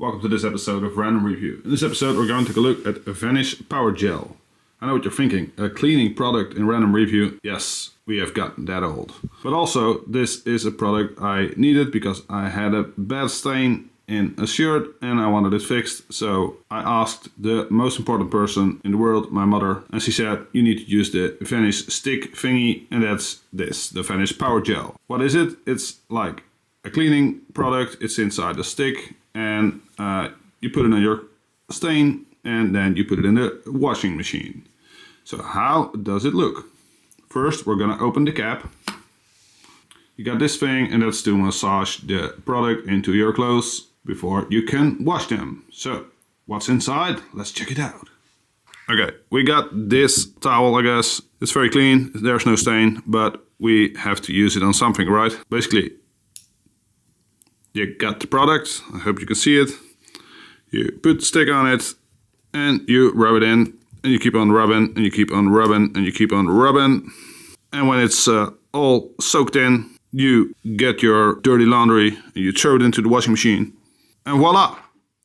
Welcome to this episode of Random Review. In this episode we're going to take a look at Vanish Powergel. I know what you're thinking, a cleaning product in Random Review. Yes, we have gotten that old. But also, this is a product I needed because I had a bad stain in a shirt and I wanted it fixed. So I asked the most important person in the world, my mother, and she said, you need to use the Vanish stick thingy, and that's this, the Vanish Powergel. What is it? It's like a cleaning product. It's inside the stick, and you put it on your stain and then you put it in the washing machine. So how does it look? First, we're gonna open the cap. You got this thing, and that's to massage the product into your clothes before you can wash them. So what's inside? Let's check it out. Okay, we got this towel, I guess. It's very clean, there's no stain, but we have to use it on something, right? Basically, you got the product, I hope you can see it. You put the stick on it and you rub it in, and you keep on rubbing and you keep on rubbing and you keep on rubbing. And when it's all soaked in, you get your dirty laundry and you throw it into the washing machine. And voila,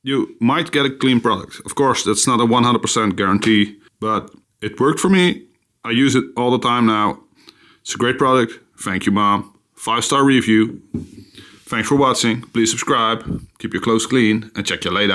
you might get a clean product. Of course, that's not a 100% guarantee, but it worked for me. I use it all the time now. It's a great product. Thank you, Mom. 5-star review. Thanks for watching. Please subscribe, keep your clothes clean, and check you later.